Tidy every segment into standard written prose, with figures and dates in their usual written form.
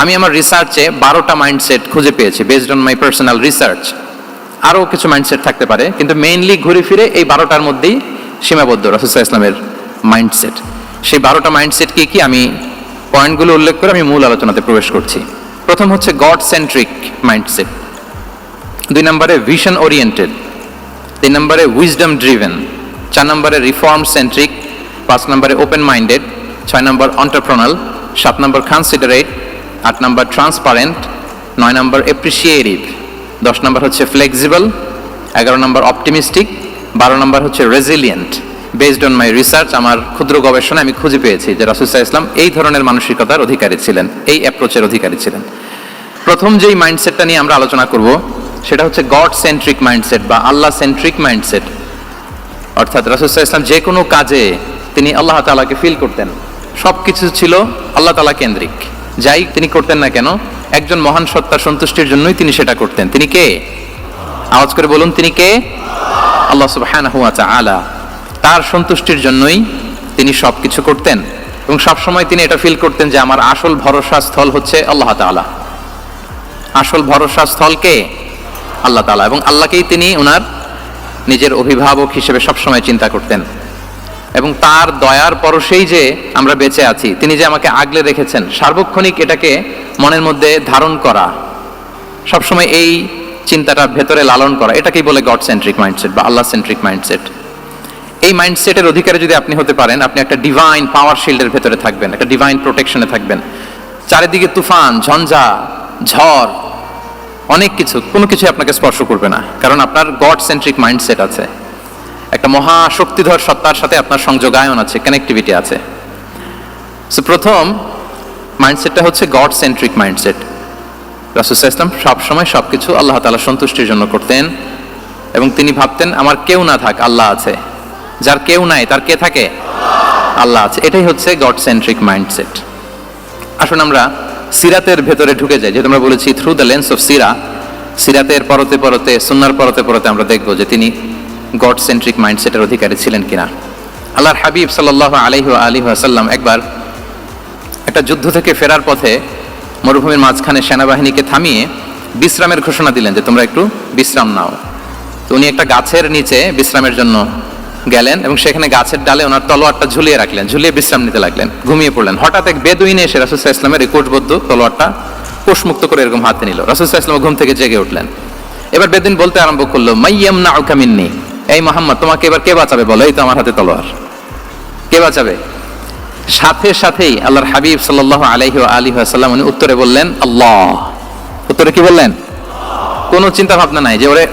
আমি আমার রিসার্চে 12টা মাইন্ডসেট খুঁজে পেয়েছি based on my personal research. আরও কিছু মাইন্ডসেট থাকতে পারে, কিন্তু মেইনলি ঘুরে ফিরে এই 12টার মধ্যেই সীমাবদ্ধ রাসূল সাল্লাল্লাহু আলাইহি ওয়াসাল্লামের মাইন্ডসেট। সেই 12টা মাইন্ডসেট কি কি আমি পয়েন্টগুলো উল্লেখ করে আমি মূল আলোচনাতে প্রবেশ করছি। প্রথম হচ্ছে গড সেন্ট্রিক মাইন্ডসেট, 2 নম্বরে ভিশন ওরিয়েন্টেড, 3 নম্বরে উইজডম ড্রিভেন, 4 নম্বরে রিফর্ম সেন্ট্রিক, 5 নম্বরে ওপেন মাইন্ডেড, 6 নম্বর এন্টারপ্রেনাল, 7 নম্বর কনসিডারেট, 8 নম্বর ট্রান্সপারেন্ট, 9 নম্বর এপ্রিসিয়েটিভ, 10 নম্বর হচ্ছে ফ্লেক্সিবল, 11 নম্বর অপটিমিস্টিক, 12 নম্বর হচ্ছে resilient. Based on my research, আমার ক্ষুদ্র গবেষণা আমি খুঁজে পেয়েছি যে রাসূল সাল্লাল্লাহু আলাইহি ওয়াসাল্লাম এই ধরনের মানসিকতার অধিকারী ছিলেন, এই অ্যাপ্রোচের অধিকারী ছিলেন। প্রথম যেই মাইন্ডসেটটা নিয়ে আমরা আলোচনা করব সেটা হচ্ছে গড সেন্ট্রিক মাইন্ডসেট বা আল্লাহ সেন্ট্রিক মাইন্ডসেট। অর্থাৎ রাসূল সাল্লাল্লাহু আলাইহি ওয়াসাল্লাম যে কোনো কাজে তিনি আল্লাহ তাআলাকে ফিল করতেন, সব কিছু ছিল আল্লাহ তাআলা কেন্দ্রিক। যাই তিনি করতেন না কেন, একজন মহান সত্তার সন্তুষ্টির জন্যই তিনি সেটা করতেন। তিনি কে? আওয়াজ করে বলুন, তিনি কে? আল্লাহ সুবহানাহু ওয়া তাআলা। তার সন্তুষ্টির জন্যই তিনি সব কিছু করতেন এবং সবসময় তিনি এটা ফিল করতেন যে আমার আসল ভরসা স্থল হচ্ছে আল্লাহ তাআলা। আসল ভরসা স্থল কে? আল্লাহ তাআলা। এবং আল্লাহকেই তিনি ওনার নিজের অভিভাবক হিসেবে সবসময় চিন্তা করতেন এবং তার দয়ার পরশেই যে আমরা বেঁচে আছি, তিনি যে আমাকে আগলে রেখেছেন, সার্বক্ষণিক এটাকে মনের মধ্যে ধারণ করা, সবসময় এই চিন্তাটা ভেতরে লালন করা, এটাকেই বলে গড সেন্ট্রিক মাইন্ডসেট বা আল্লাহ সেন্ট্রিক মাইন্ডসেট। এই মাইন্ডসেটের অধিকারী যদি আপনি হতে পারেন, আপনি একটা ডিভাইন পাওয়ার শিল্ডের ভেতরে থাকবেন, একটা ডিভাইন প্রোটেকশনে থাকবেন। চারিদিকে তুফান, ঝঞ্ঝা, ঝড়, অনেক কিছু, কোনো কিছু আপনাকে স্পর্শ করবে না, কারণ আপনার গড সেন্ট্রিক মাইন্ডসেট আছে। একটা মহা শক্তিধর সত্তার সাথে আপনার সংযোগায়ন আছে, কানেক্টিভিটি আছে। সো প্রথম মাইন্ডসেটটা হচ্ছে গড সেন্ট্রিক মাইন্ডসেট। রাসূল সাল্লাল্লাহু আলাইহি ওয়াসাল্লাম সবসময় সবকিছু আল্লাহ তাআলার সন্তুষ্টির জন্য করতেন এবং তিনি ভাবতেন আমার কেউ না থাক, আল্লাহ আছে। যার কেউ নাই তার কে থাকে? আল্লাহ আছে। এটাই হচ্ছে গড সেন্ট্রিক মাইন্ডসেট। আসুন আমরা সিরাতের ভেতরে ঢুকে যাই, যেহেতু আমরা বলেছি থ্রু দ্য লেন্স অফ সিরা। সিরাতের পরতে পরতে, সুন্নাহর পরতে পরতে আমরা দেখব যে তিনি গড সেন্ট্রিক মাইন্ডসেটের অধিকারী ছিলেন কিনা। আল্লাহর হাবিব সাল্লাল্লাহু আলাইহি ওয়াসাল্লাম একবার একটা যুদ্ধ থেকে ফেরার পথে মরুভূমির মাঝখানে সেনাবাহিনীকে থামিয়ে বিশ্রামের ঘোষণা দিলেন যে তোমরা একটু বিশ্রাম নাও। তো উনি একটা গাছের নিচে বিশ্রামের জন্য গেলেন এবং সেখানে গাছের ডালে ওনার তলোয়ারটা ঝুলিয়ে রাখলেন, ঝুলিয়ে বিশ্রাম নিতে লাগলেন, ঘুমিয়ে পড়লেন। হঠাৎ এক বেদুইন এসে রাসূল সাল্লাল্লাহু আলাইহি ওয়াসাল্লামের এই কোষবদ্ধ তলোয়ারটা কোষমুক্ত করে এরকম হাতে নিল। রাসূল সাল্লাল্লাহু আলাইহি ওয়াসাল্লাম ঘুম থেকে জেগে উঠলেন। এবার বেদুইন বলতে আরম্ভ করলো, মাইয়ামনাউকা মিন্নি, এই মুহাম্মদ তোমাকে এবার কে বাঁচাবে বলো, এই তো আমার হাতে তলোয়ার, কে বাঁচাবে? সাথে সাথেই আল্লাহর হাবিব সাল্লাল্লাহু আলাইহি ওয়াসাল্লাম উনি উত্তরে বললেন আল্লাহ। উত্তরে কি বললেন? কোনো চিন্তা ভাবনা নাই যে ওরে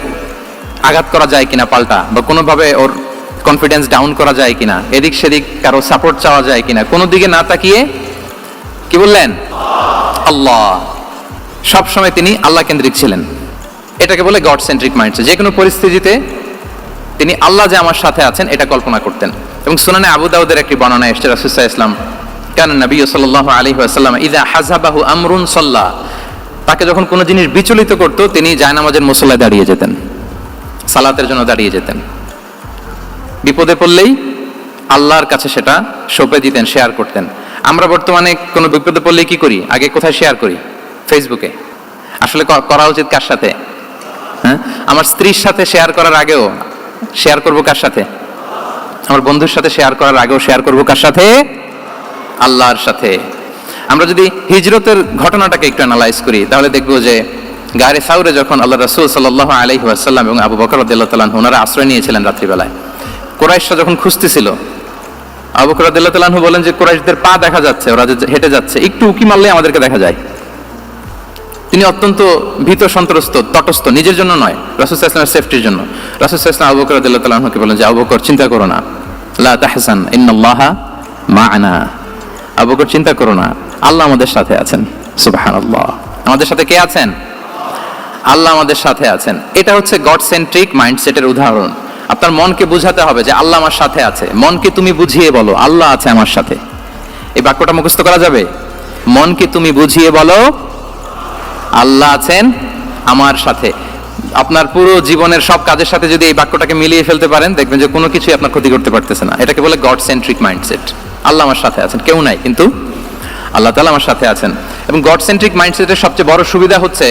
আঘাত করা যায় কিনা পাল্টা, বা কোনোভাবে ওর কনফিডেন্স ডাউন করা যায় কিনা, এদিক সেদিক কারো সাপোর্ট চাওয়া যায় কিনা, কোনো দিকে না তাকিয়ে কি বললেন? আল্লাহ। সবসময় তিনি আল্লাহ কেন্দ্রিক ছিলেন। এটাকে বলে গড সেন্ট্রিক মাইন্ডসেট। যে কোনো পরিস্থিতিতে তিনি আল্লাহ যে আমার সাথে আছেন এটা কল্পনা করতেন। এবং সুনানে আবু দাউদের একটি বর্ণনা এসেছে, রাসূল সাল্লাল্লাহু আলাইহি ওয়াসাল্লাম কান নবী সাল্লাল্লাহু আলাইহি ওয়াসাল্লাম ইযা হাযাবাহু আমরুন সাল্লা, তাকে যখন কোনো জিনিস বিচলিত করতো তিনি জায়নামাজের মুসল্লায় দাঁড়িয়ে যেতেন, সালাতের জন্য দাঁড়িয়ে যেতেন। বিপদে পড়লেই আল্লাহর কাছে সেটা সঁপে দিতেন, শেয়ার করতেন। আমরা বর্তমানে কোনো বিপদে পড়লেই কি করি? আগে কোথায় শেয়ার করি? ফেসবুকে। আসলে করা উচিত কার সাথে? হ্যাঁ, আমার স্ত্রীর সাথে শেয়ার করার আগেও শেয়ার করবো কার সাথে? আমার বন্ধুর সাথে শেয়ার করার আগেও শেয়ার করবো কার সাথে? আল্লাহর সাথে। আমরা যদি হিজরতের ঘটনাটাকে একটু অ্যানালাইজ করি তাহলে দেখবো যে গারে সাউরে যখন আল্লাহ রাসূল সাল্লাল্লাহু আলাইহি ওয়াসাল্লাম এবং আবু বকর রাদিয়াল্লাহু তাআলা আনহু ওনারা আশ্রয় নিয়েছিলেন রাত্রিবেলায়, কুরাইশরা যখন খুঁজতেছিল, আবু বকর রাদিয়াল্লাহু তাআলা আনহু বলেন যে কুরাইশদের পা দেখা যাচ্ছে, ওরা যে হেঁটে যাচ্ছে, একটু উকি মারলে আমাদেরকে দেখা যায়। তিনি অত্যন্ত ভীত সন্ত্রস্ত, তটস্থ, নিজের জন্য নয়, রাসূল সাল্লাল্লাহু আলাইহি ওয়াসাল্লামের সেফটির জন্য। রাসূল সাল্লাল্লাহু আলাইহি ওয়াসাল্লাম আবু বকর রাদিয়াল্লাহু তাআলা আনহুকে বলেন যে আবু বকর চিন্তা করো না, লা তাহজান ইন্নাল্লাহা মা'ানা, আবু বকর চিন্তা করো না, আল্লাহ আমাদের সাথে আছেন। সুবহানাল্লাহ। আমাদের সাথে কে আছেন? আল্লাহ আমাদের সাথে আছেন। এটা হচ্ছে গড সেন্ট্রিক মাইন্ডসেটের উদাহরণ। আপনার মনকে বুঝাতে হবে যে আল্লাহ আমার সাথে আছে। মনকে তুমি বুঝিয়ে বলো আল্লাহ আছে আমার সাথে। এই বাক্যটা মুখস্থ করা যাবে? মনকে তুমি বুঝিয়ে বলো আল্লাহ আছেন আমার সাথে। আপনার পুরো জীবনের সব কাজের সাথে যদি এই বাক্যটাকে মিলিয়ে ফেলতে পারেন দেখবেন যে কোনো কিছুই আপনার ক্ষতি করতে পারতেছে না। এটাকে বলে গড সেন্ট্রিক মাইন্ডসেট। আল্লাহ আমার সাথে আছেন, কেউ নাই কিন্তু আল্লাহ তাআলা আমার সাথে আছেন। এবং গড সেন্ট্রিক মাইন্ডসেটের সবচেয়ে বড় সুবিধা হচ্ছে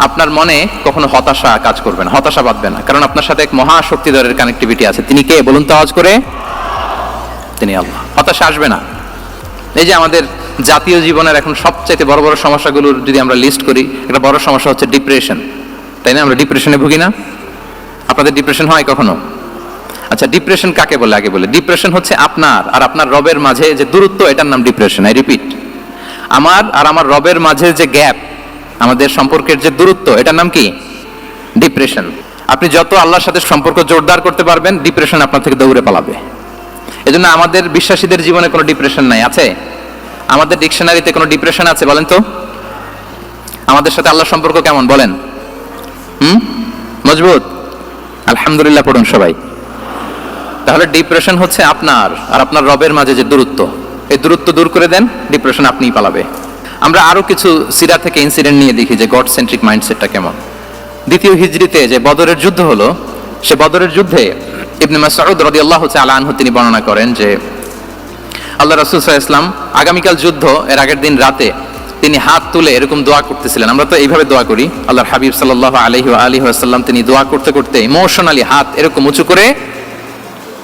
আপনার মনে কখনো হতাশা কাজ করবে না, হতাশা বাঁধবে না, কারণ আপনার সাথে এক মহাশক্তিধরের কানেক্টিভিটি আছে। তিনি কে বলুন তো আওয়াজ করে? তিনি আল্লাহ। হতাশা আসবে না। এই যে আমাদের জাতীয় জীবনের এখন সবচাইতে বড় বড় সমস্যাগুলোর যদি আমরা লিস্ট করি, একটা বড় সমস্যা হচ্ছে ডিপ্রেশন, তাই না? আমরা ডিপ্রেশনে ভুগি না? আপনাদের ডিপ্রেশন হয় কখনো? আচ্ছা, ডিপ্রেশন কাকে বলে আগে বলে। ডিপ্রেশন হচ্ছে আপনার আর আপনার রবের মাঝে যে দূরত্ব, এটার নাম ডিপ্রেশন। আই রিপিট, আমার আর আমার রবের মাঝে যে গ্যাপ, আমাদের সম্পর্কের যে দূরত্ব, এটার নাম কি? ডিপ্রেশন। আপনি যত আল্লাহর সাথে সম্পর্ক জোরদার করতে পারবেন, ডিপ্রেশন আপনার থেকে দৌড়ে পালাবে। এজন্য আমাদের বিশ্বাসীদের জীবনে কোনো ডিপ্রেশন নাই। আছে? আমাদের ডিকশনারিতে কোনো ডিপ্রেশন আছে বলেন তো? আমাদের সাথে আল্লাহর সম্পর্ক কেমন বলেন? মজবুত? আলহামদুলিল্লাহ পড়ুন সবাই। তাহলে ডিপ্রেশন হচ্ছে আপনার আর আপনার রবের মাঝে যে দূরত্ব, এই দূরত্ব দূর করে দেন, ডিপ্রেশন আপনিই পালাবে। আমরা আরো কিছু সিরা থেকে ইনসিডেন্ট নিয়ে দেখি যে গড সেন্ট্রিক মাইন্ডসেটটা কেমন। দ্বিতীয় হিজরিতে যে বদরের যুদ্ধ হলো, সে বদরের যুদ্ধে ইবনে মাসউদ রাদিয়াল্লাহু তাআলা আনহু তিনি বর্ণনা করেন যে আল্লাহ রাসূল সাল্লাল্লাহু আলাইহি ওয়াসাল্লাম আগামীকাল যুদ্ধ এর আগের দিন রাতে তিনি হাত তুলে এরকম দোয়া করতেছিলেন। আমরা তো এইভাবে দোয়া করি। আল্লাহর হাবিব সাল্লাল্লাহু আলাইহি ওয়াসাল্লাম তিনি দোয়া করতে করতে ইমোশনালি হাত এরকম উঁচু করে,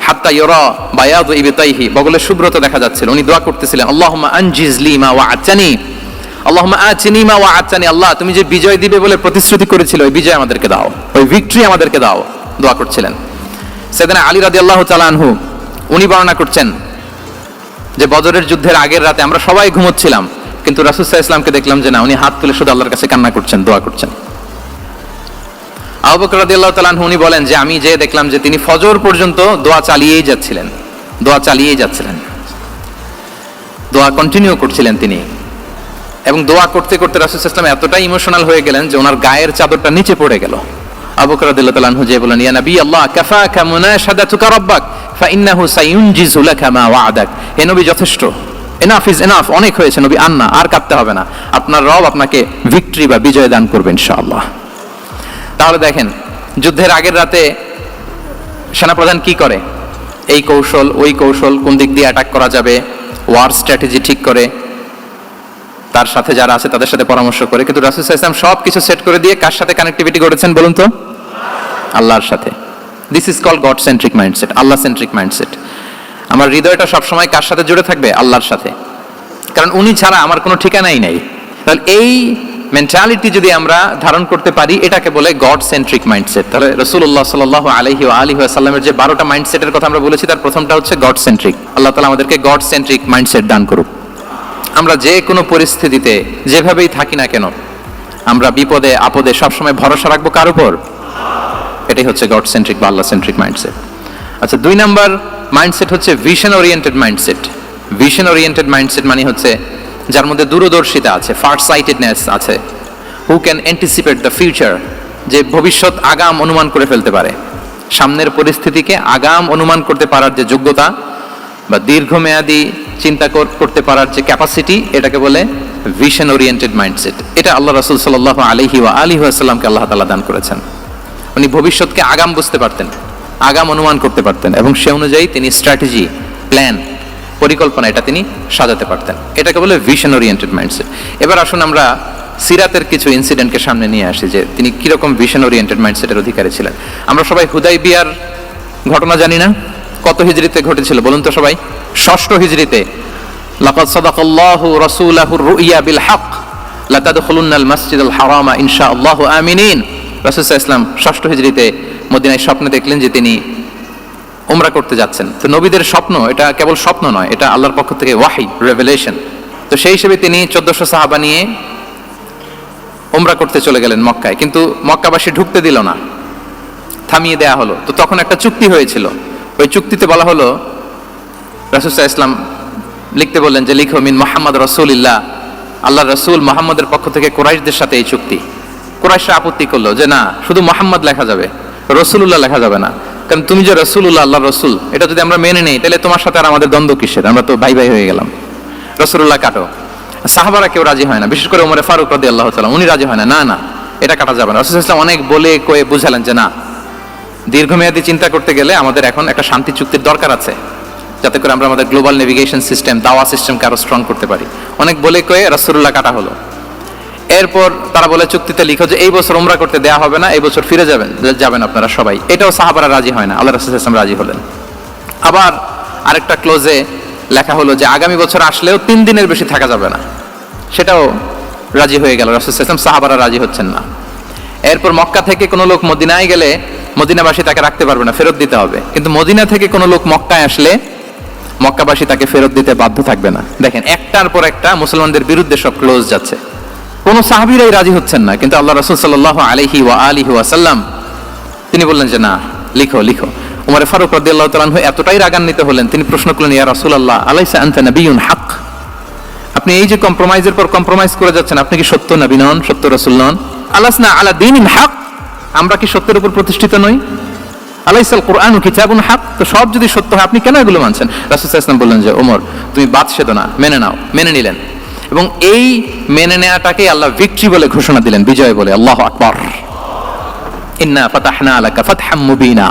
হাত্তা ইউরা বায়াদু ইবতাইহি, বগলের শুভ্রতা দেখা যাচ্ছিল, উনি দোয়া করতেছিলেন আল্লাহুম্মা আনজিজ লি মা ওয়া'আতানি, আল্লাহুম্মা আতিনি মা ওয়া'আতানি, আল্লাহ তুমি যে বিজয় দিবে বলে প্রতিশ্রুতি করেছিলে ওই বিজয় আমাদেরকে দাও, ওই ভিক্টরি আমাদেরকে দাও, দোয়া করছিলেন। সাইয়েদনা আলী রাদিয়াল্লাহু তাআলা আনহু উনি বর্ণনা করছেন যে বদরের যুদ্ধের আগের রাতে আমরা সবাই ঘুমোচ্ছিলাম, কিন্তু রাসূল সাল্লাল্লাহু আলাইহি ওয়াসাল্লামকে দেখলাম যে না, উনি হাত তুলে শুধু আল্লাহর কাছে কান্না করছেন, দোয়া করছেন। আবু বকর রাদিয়াল্লাহু তাআলা আনহু উনি বলেন যে আমি যে দেখলাম যে তিনি ফজর পর্যন্ত দোয়া চালিয়েই যাচ্ছিলেন, দোয়া চালিয়েই যাচ্ছিলেন, দোয়া কন্টিনিউ করছিলেন তিনি। এবং দোয়া করতে করতে রাসূল সাল্লাল্লাহু আলাইহি ওয়াসাল্লাম এতটাই ইমোশনাল হয়ে গেলেন যে ওনার গায়ের চাদরটা নিচে পড়ে গেল। আবু বকর রাদিয়াল্লাহু তাআলা আনহু যে বলেন ইয়া নবী আল্লাহ কাফাকা মুনাশাদাতুকা রাব্বাক ফাইন্নাহু সায়ুনজিজু লাকা মা ওয়া'আদাক, হে নবী যথেষ্ট, এনাফ ইজ এনাফ, অনেক হয়েছে নবী, আন্না, আর কাঁদতে হবে না, আপনার রব আপনাকে ভিক্টরি বা বিজয় দান করবে ইনশাআল্লাহ। তাহলে দেখেন, যুদ্ধের আগের রাতে সেনাপ্রধান কি করে? এই কৌশল ওই কৌশল, কোন দিক দিয়ে অ্যাটাক করা যাবে, ওয়ার স্ট্র্যাটেজি ঠিক করে, তার সাথে যারা আছে তাদের সাথে পরামর্শ করে। কিন্তু রাসূল সাল্লাল্লাহু আলাইহি ওয়াসাল্লাম সব কিছু সেট করে দিয়ে কার সাথে কানেক্টিভিটি করেছেন বলুন তো? আল্লাহর সাথে। This is called God centric mindset, Allah centric mindset. আমার হৃদয়টা সবসময় কার সাথে জুড়ে থাকবে? আল্লাহর সাথে, কারণ উনি ছাড়া আমার কোনো ঠিকানাই নাই। তাহলে এই মেন্টালিটি যদি আমরা ধারণ করতে পারি, এটাকে বলে গড সেন্ট্রিক মাইন্ডসেট। তাহলে রাসূলুল্লাহ সাল্লাল্লাহু আলাইহি ওয়াসাল্লামের যে 12টা মাইন্ডসেটের কথা আমরা বলেছি, তার প্রথমটা হচ্ছে গড সেন্ট্রিক। আল্লাহ তাআলা আমাদেরকে গড সেন্ট্রিক মাইন্ডসেট দান করুক। আমরা যে কোনো পরিস্থিতিতে যেভাবেই থাকি না কেন, আমরা বিপদে আপদে সবসময় ভরসা রাখবো কার উপর? এটাই হচ্ছে গড সেন্ট্রিক বা আল্লাহ সেন্ট্রিক মাইন্ডসেট। আচ্ছা, 2 নাম্বার মাইন্ডসেট হচ্ছে vision oriented mindset. Vision oriented mindset মানে হচ্ছে যার মধ্যে দূরদর্শিতা আছে, ফার সাইটেডনেস আছে, who can anticipate the future, যে ভবিষ্যৎ আগাম অনুমান করে ফেলতে পারে, সামনের পরিস্থিতিকে আগাম অনুমান করতে পারার যে যোগ্যতা বা দীর্ঘমেয়াদী চিন্তা করতে পারার যে ক্যাপাসিটি, এটাকে বলে ভিশন ওরিয়েন্টেড মাইন্ডসেট। এটা আল্লাহ রাসূল সাল্লাল্লাহু আলাইহি ওয়াসাল্লামকে আল্লাহ তাআলা দান করেছেন। উনি ভবিষ্যৎকে আগাম বুঝতে পারতেন, আগাম অনুমান করতে পারতেন, এবং সে অনুযায়ী তিনি স্ট্র্যাটেজি, প্ল্যান, পরিকল্পনা এটা তিনি সাজাতে পারতেন। এটাকে বলে ভিশন ওরিয়েন্টেড মাইন্ডসেট। এবার আসুন আমরা সিরাতের কিছু ইনসিডেন্টকে সামনে নিয়ে আসি যে তিনি কিরকম ভিশন ওরিয়েন্টেড মাইন্ডসেটের অধিকারী ছিলেন। আমরা সবাই হুদাইবিয়ার ঘটনা জানি না? কত হিজরিতে ঘটেছিল বলুন তো সবাই? 6ষ্ঠ হিজরিতে। লাকাদ সাদাকাল্লাহু রাসূলাহুর রুইয়া বিল হক লাতাদখুলুন্নাল মাসজিদাল হারামা ইনশাআল্লাহু আমিনিন। রাসূল সাল্লাল্লাহু আলাইহি ওয়াসাল্লাম 6ষ্ঠ হিজরিতে মদিনায় স্বপ্নে দেখলেন যে তিনি উমরা করতে যাচ্ছেন। তো নবীদের স্বপ্ন এটা কেবল স্বপ্ন নয়, এটা আল্লাহর পক্ষ থেকে ওয়াহি, রেভেলেশন। তো সেই হিসেবে তিনি 1400 সাহাবা নিয়ে উমরা করতে চলে গেলেন মক্কায়, কিন্তু মক্কাবাসী ঢুকতে দিল না, থামিয়ে দেয়া হলো। তো তখন একটা চুক্তি হয়েছিল, ওই চুক্তিতে বলা হলো, রাসূল সাল্লাল্লাহু আলাইহি ওয়াসাল্লাম লিখতে বললেন যে লিখো মিন মুহাম্মদ রাসূলুল্লাহ, আল্লাহর রাসূল মুহাম্মদের পক্ষ থেকে কুরাইশদের সাথে এই চুক্তি। কুরাইশরা আপত্তি করলো যে না, শুধু মুহাম্মদ লেখা যাবে, রাসূলুল্লাহ লেখা যাবে না, কারণ তুমি যে রাসূলুল্লাহ, আল্লাহর রাসূল, এটা যদি আমরা মেনে নেই তাহলে তোমার সাথে আর আমাদের দ্বন্দ্ব কিসের, আমরা তো ভাই ভাই হয়ে গেলাম, রাসূলুল্লাহ কাটো। সাহাবারা কেউ রাজি হয় না, বিশেষ করে ওমর ফারুক রাদিয়াল্লাহু তাআলা উনি রাজি হয় না, না না এটা কাটা যাবে না। রাসূল সাল্লাল্লাহু আলাইহি ওয়াসাল্লাম অনেক বলে কয়ে বুঝালেন যে না, দীর্ঘমেয়াদী চিন্তা করতে গেলে আমাদের এখন একটা শান্তি চুক্তির দরকার আছে। যাতে করে আমরা আমাদের গ্লোবাল নেভিগেশন সিস্টেম, দাওয়া সিস্টেমকে আরো স্ট্রং করতে পারি। অনেক বলে কয়ে রাসূলুল্লাহ কাটা হলো। এরপর তারা বলে চুক্তিতে লিখো যে এই বছর উমরা করতে দেয়া হবে না, এই বছর ফিরে যাবেন আপনারা সবাই। এটাও সাহাবারা রাজি হয় না, আল্লাহ রাসূল সাল্লাল্লাহু আলাইহি ওয়াসাল্লাম রাজি হলেন। আবার আরেকটা ক্লোজে লেখা হলো যে আগামী বছর আসলেও 3 দিনের বেশি থাকা যাবে না, সেটাও রাজি হয়ে গেল। রাসূল সাল্লাল্লাহু আলাইহি ওয়াসাল্লাম, সাহাবারা রাজি হচ্ছেন না। এরপর মক্কা থেকে কোনো লোক মদিনায় গেলে মদিনাবাসী তাকে রাখতে পারবে না, ফেরত দিতে হবে। কিন্তু মদিনা থেকে কোনো লোক মক্কায় আসলে মক্কাবাসী তাকে ফেরত দিতে বাধ্য থাকবে না। দেখেন, একটার পর একটা মুসলমানদের বিরুদ্ধে সব ক্লোজ যাচ্ছে, কোন সাহাবীরাই রাজি হচ্ছেন না। কিন্তু আল্লাহ রাসূল সাল্লাল্লাহু আলাইহি ওয়া আলিহি ওয়াসাল্লাম তিনি বললেন যে না, লিখো লিখো। উমর ফারুক রাদিয়াল্লাহু তাআলা আনহু এতটাই রাগান্বিত হলেন, তিনি প্রশ্ন করলেন, ইয়া রাসূলুল্লাহ, আলাইসা আনতা নাবিয়্যুন হক? আপনি এই যে কম্প্রোমাইজের পর কম্প্রোমাইজ করে যাচ্ছেন, আপনি কি সত্য নবী নন, সত্য রাসূল নন? আলাসনা আলা দীনিন হক, আমরা কি সত্যের উপর প্রতিষ্ঠিত নই? আলাইসাল কুরআনু কিতাবুন হক, তো সব যদি সত্য হয় আপনি কেন এগুলো মানছেন? রাসূল সাল্লাল্লাহু আলাইহি ওয়াসাল্লাম বললেন যে ওমর, তুমি বাদশাহ না, মেনে নাও। মেনে নিলেন, এবং এই মেনে নেওয়াটাকে আল্লাহ ভিক্টরি বলে ঘোষণা দিলেন, বিজয় বলে। আল্লাহু আকবার। ইন্না ফাতাহনা লাকা ফাতহাম মুবিনা।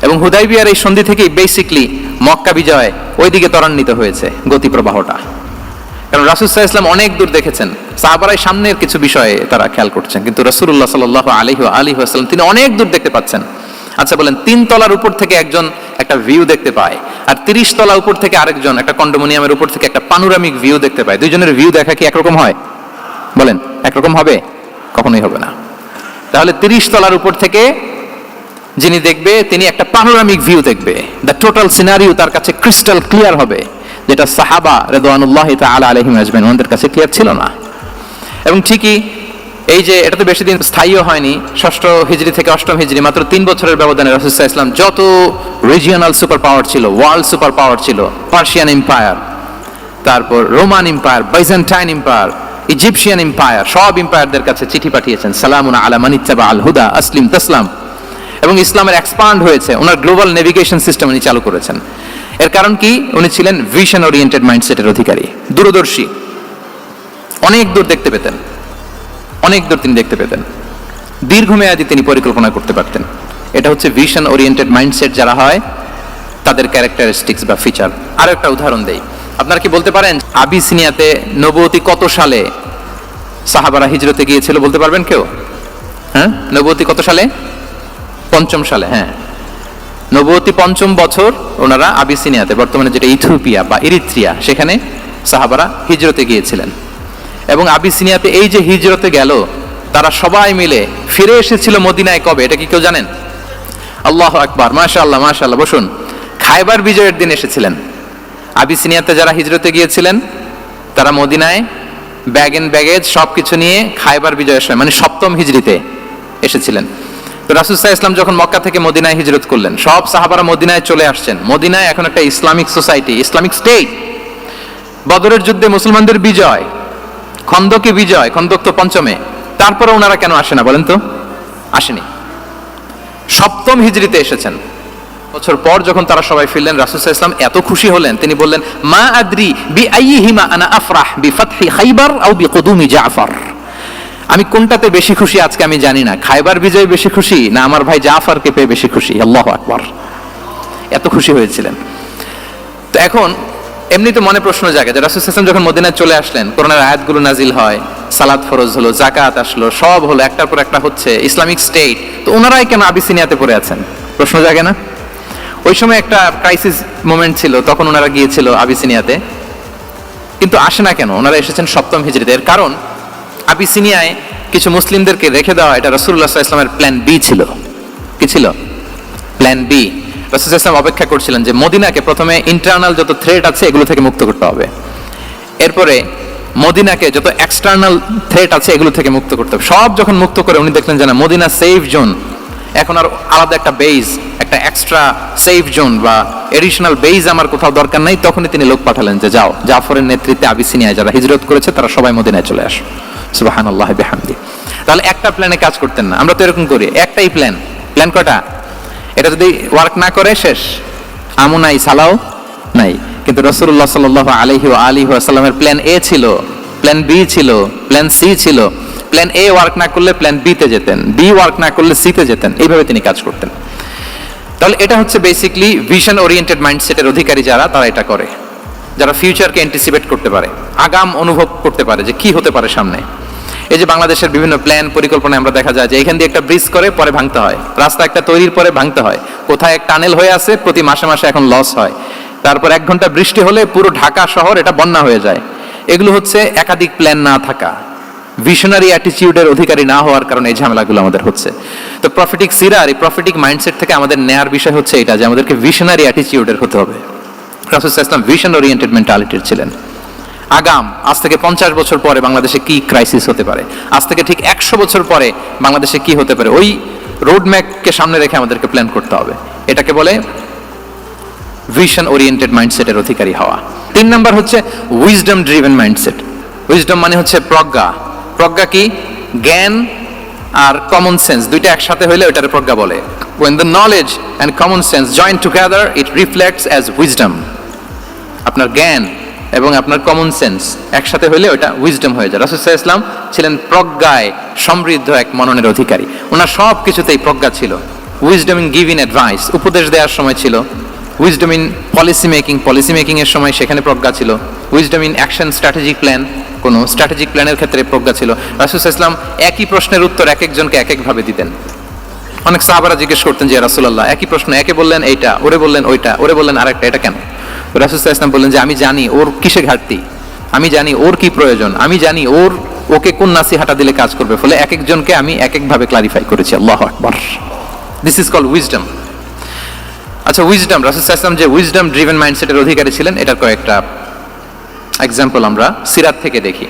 এবং হুদাইবিয়ার এই সন্ধি থেকেই বেসিক্যালি মক্কা বিজয় ওইদিকে ত্বরান্বিত হয়েছে, গতি প্রবাহটা। কারণ রাসূল সাল্লাল্লাহু আলাইহি ওয়াসাল্লাম অনেক দূর দেখেছেন, সাহাবারাই সামনের কিছু বিষয়ে তারা খেয়াল করছেন, কিন্তু রাসূলুল্লাহ সাল্লাল্লাহু আলাইহি ওয়া আলিহি ওয়াসাল্লাম তিনি অনেক দূর দেখতে পাচ্ছেন। আচ্ছা বলেন, 3 তলার উপর থেকে একজন একটা ভিউ দেখতে পায়, আর 30 তলা উপর থেকে আরেকজন একটা কন্ডোমিনিয়ামের উপর থেকে একটা পানোরামিক ভিউ দেখতে পায়, দুইজনের ভিউ দেখা কি একরকম হয়? বলেন, একরকম হবে? কখনোই হবে না। তাহলে 30 তলার উপর থেকে যিনি দেখবে তিনি একটা পানোরামিক ভিউ দেখবে, দ্য টোটাল সিনারিও তার কাছে ক্রিস্টাল ক্লিয়ার হবে, যেটা সাহাবা রিদওয়ানুল্লাহি তাআলা আলাইহিম আজমাইন ওনাদের কাছে ক্লিয়ার ছিল না। এবং ঠিকই এই যে এটা তো বেশি দিন স্থায়ীও হয়নি, 6ষ্ঠ হিজরি থেকে 8ম হিজরি, মাত্র 3 বছরের ব্যবধানে রাসূল সাল্লাল্লাহু আলাইহি ওয়াসাল্লাম যত রিজিওনাল সুপার পাওয়ার ছিল, ওয়ার্ল্ড সুপার পাওয়ার ছিল, পার্সিয়ান এম্পায়ার, তারপর Roman empire, Byzantine empire, Egyptian empire, সব এম্পায়ারদের কাছে চিঠি পাঠিয়েছেন, সালামুন আলা মান ইত্তাবা আল হুদা আসলিম তাসলাম। এবং ইসলামের এক্সপান্ড হয়েছে, ওনার গ্লোবাল নেভিগেশন সিস্টেম উনি চালু করেছেন। এর কারণ কি? উনি ছিলেন ভিশন ওরিয়েন্টেড মাইন্ডসেটের অধিকারী, দূরদর্শী, অনেক দূর দেখতে পেতেন, অনেক দূর তিনি দেখতে পেতেন, দীর্ঘমেয়াদী তিনি পরিকল্পনা করতে পারতেন। এটা হচ্ছে ভিশন ওরিয়েন্টেড মাইন্ডসেট যারা হয় তাদের ক্যারেক্টারিস্টিক্স বা ফিচার। আর একটা উদাহরণ দেই, আপনারা কি বলতে পারেন আবিসিনিয়াতে নবুয়তি কত সালে সাহাবারা হিজরতে গিয়েছিল? বলতে পারবেন কেউ? হ্যাঁ, নবুয়তি কত সালে? 5ম সালে। হ্যাঁ, নবুয়তি 5ম বছর ওনারা আবিসিনিয়াতে, বর্তমানে যেটা ইথিওপিয়া বা ইরিত্রিয়া, সেখানে সাহাবারা হিজরতে গিয়েছিলেন। এবং আবিসিনিয়াতে এই যে হিজরতে গেল, তারা সবাই মিলে ফিরে এসেছিল মদিনায় কবে? এটা কি কেউ জানেন? আল্লাহু আকবার, মাশাআল্লাহ মাশাআল্লাহ। বসুন, খায়বার বিজয়ের দিন এসেছিলেন। আবিসিনিয়াতে যারা হিজরতে গিয়েছিলেন তারা মদিনায় ব্যাগ এন্ড ব্যাগেজ সবকিছু নিয়ে খায়বার বিজয়ের সময়, মানে 7ম হিজরিতে এসেছিলেন। তো রাসূল সাল্লাল্লাহু আলাইহি ওয়াসাল্লাম যখন মক্কা থেকে মদিনায় হিজরত করলেন, সব সাহাবারা মদিনায় চলে আসছেন। মদিনায় এখন একটা ইসলামিক সোসাইটি, ইসলামিক স্টেট। বদরের যুদ্ধে মুসলমানদের বিজয়, খন্দকে বিজয়, খন্দক তো 5মে। তারপরে ওনারা কেন আসে না বলেন তো? আসেনি, 7ম হিজরিতে এসেছেন। বছর পর যখন তারা সবাই ফিরলেন, রাসূল সাল্লাল্লাহু আলাইহি ওয়াসাল্লাম এত খুশি হলেন, তিনি বললেন, মা আদরি বিআইহিমা আনা আফরাহ বিফাতহি খাইবার আও বিকুদুমি জাফর। আমি কোনটাতে বেশি খুশি আজকে আমি জানি না, খায়বার বিজয়ে বেশি খুশি না আমার ভাই জাফরকে পেয়ে বেশি খুশি। আল্লাহু আকবার, এত খুশি হয়েছিলেন। তো এখন এমনিতে মনে প্রশ্ন জাগে যে রাসূল সাল্লাল্লাহু আলাইহি ওয়াসাল্লাম যখন মদিনায় চলে আসলেন, কোরআনের আয়াতগুলো নাজিল হয়, সালাত ফরজ হলো, যাকাত আসলো, সব হলো, একটার পর একটা হচ্ছে, ইসলামিক স্টেট, তো ওনারাই কেন আবিসিনিয়াতে পড়ে আছেন? প্রশ্ন জাগে না? ওই সময় একটা ক্রাইসিস মোমেন্ট ছিল, তখন ওনারা গিয়েছিল আবিসিনিয়াতে, কিন্তু আসে না কেন? ওনারা এসেছেন 7ম হিজরিতে। এর কারণ আবিসিনিয়ায় কিছু মুসলিমদেরকে রেখে দেওয়া, এটা রাসূলুল্লাহ সাল্লাল্লাহু আলাইহি ওয়াসাল্লামের প্ল্যান বি ছিল। কি ছিল? Plan B. রাসূল সাল্লাল্লাহু আলাইহি ওয়াসাল্লাম অপেক্ষা করছিলেন যে মদিনাকে প্রথমে ইন্টারনাল যত থ্রেট আছে এগুলো থেকে মুক্ত করতে হবে, এরপরে মদিনাকে যত এক্সটার্নাল থ্রেট আছে এগুলো থেকে মুক্ত করতে হবে। সব যখন মুক্ত করে উনি দেখলেন যে না, মদিনা সেফ জোন, এখন আর আলাদা একটা বেজ, একটা এক্সট্রা সেফ জোন বা এডিশনাল বেজ আমার কোথাও দরকার নাই। তখনই তিনি লোক পাঠালেন যে যাও, জাফরের নেতৃত্বে আবিসিনিয়ায় যারা হিজরত করেছে তারা সবাই মদিনায় চলে আসো। সুবহানাল্লাহি বিহামদি। তাহলে একটা প্ল্যানে কাজ করতেন না, আমরা তো এরকম করি, একটাই প্ল্যান। প্ল্যান কয়টা? এটা যদি ওয়ার্ক না করে শেষ, আমু নাই, সালাও নাই। কিন্তু রাসূলুল্লাহ সাল্লাল্লাহু আলাইহি ওয়া আলিহি ওয়াসাল্লামের প্ল্যান এ ছিল, প্ল্যান বি ছিল, প্ল্যান সি ছিল। প্ল্যান এ ওয়ার্ক না করলে প্ল্যান বি তে যেতেন, বি ওয়ার্ক না করলে সি তে যেতেন, এইভাবে তিনি কাজ করতেন। তাহলে এটা হচ্ছে বেসিকলি ভিশন ওরিয়েন্টেড মাইন্ডসেটের অধিকারী যারা, তারা এটা করে, যারা ফিউচারকে অ্যান্টিসিপেট করতে পারে, আগাম অনুভব করতে পারে যে কি হতে পারে সামনে। এই যে বাংলাদেশের বিভিন্ন প্ল্যান পরিকল্পনা আমরা দেখা যায় যে এখান দিয়ে একটা ব্রিজ করে পরে ভাঙতে হয়, রাস্তা একটা তৈরির পরে ভাঙতে হয়, কোথায় এক টানেল হয়ে আছে প্রতি মাসে মাসে এখন লস হয়, তারপর 1 ঘন্টা বৃষ্টি হলে পুরো ঢাকা শহর এটা বন্যা হয়ে যায়। এগুলো হচ্ছে একাধিক প্ল্যান না থাকা, ভিশনারি অ্যাটিটিউডের অধিকারী না হওয়ার কারণে এই ঝামেলাগুলো আমাদের হচ্ছে। তো প্রফিটিক সিরার এই প্রফিটিক মাইন্ডসেট থেকে আমাদের নেয়ার বিষয় হচ্ছে এটা যে আমাদেরকে ভিশনারি অ্যাটিটিউডের হতে হবে। রাসূল সাল্লাল্লাহু আলাইহি ওয়াসাল্লাম ভিশন ওরিয়েন্টেড মেন্টালিটির ছিলেন। আগাম আজ থেকে 50 বছর পরে বাংলাদেশে কি ক্রাইসিস হতে পারে, আজ থেকে ঠিক 100 বছর পরে বাংলাদেশে কি হতে পারে, ওই রোডম্যাপকে সামনে রেখে আমাদেরকে প্ল্যান করতে হবে। এটাকে বলে ভিশন ওরিয়েন্টেড মাইন্ডসেটের অধিকারী হওয়া। 3 নাম্বার হচ্ছে উইজডম ড্রিভেন মাইন্ডসেট। উইজডম মানে হচ্ছে প্রজ্ঞা। প্রজ্ঞা কি? জ্ঞান আর কমন সেন্স দুইটা একসাথে হইলে ওটারে প্রজ্ঞা বলে। When the knowledge and common sense join together, it reflects as wisdom. আপনার জ্ঞান এবং আপনার কমন সেন্স একসাথে হইলে ওটা উইজডম হয়ে যায়। রাসূল সাল্লাল্লাহু আলাইহি ওয়াসাল্লাম ছিলেন প্রজ্ঞায় সমৃদ্ধ এক মননের অধিকারী। ওনার সব কিছুতেই প্রজ্ঞা ছিল। উইজডম ইন গিভিং অ্যাডভাইস, উপদেশ দেওয়ার সময় ছিল। উইজডম ইন পলিসি মেকিং এর সময় সেখানে প্রজ্ঞা ছিল। Wisdom in action strategic plan, কোনো স্ট্র্যাটেজিক প্ল্যানের ক্ষেত্রে প্রজ্ঞা ছিল। রাসূল সাল্লাল্লাহু আলাইহি ওয়াসাল্লাম একই প্রশ্নের উত্তর এক একজনকে এক একভাবে দিতেন। অনেক সাহাবারা জিজ্ঞেস করতেন যে রাসূলুল্লাহ একই প্রশ্ন, একে বললেন এইটা, ওরে বললেন ওইটা, ওরে বললেন আরেকটা, এটা কেন? রাসূল সাল্লাল্লাহু আলাইহি ওয়াসাল্লাম বললেন যে আমি জানি ওর কিসে ঘাটতি, আমি জানি ওর কি প্রয়োজন, আমি জানি ওকে কোন নাসিহাটা দিলে কাজ করবে, ফলে এক একজনকে আমি এক একভাবে ক্লারিফাই করেছি। আল্লাহু আকবার। This is called wisdom. আচ্ছা, উইজডম, রাসূল সাল্লাল্লাহু আলাইহি ওয়াসাল্লাম যে উইজডম ড্রিভেন মাইন্ডসেটের অধিকারী ছিলেন এটার কয়েকটা এক্সাম্পল আমরা সিরাত থেকে দেখি।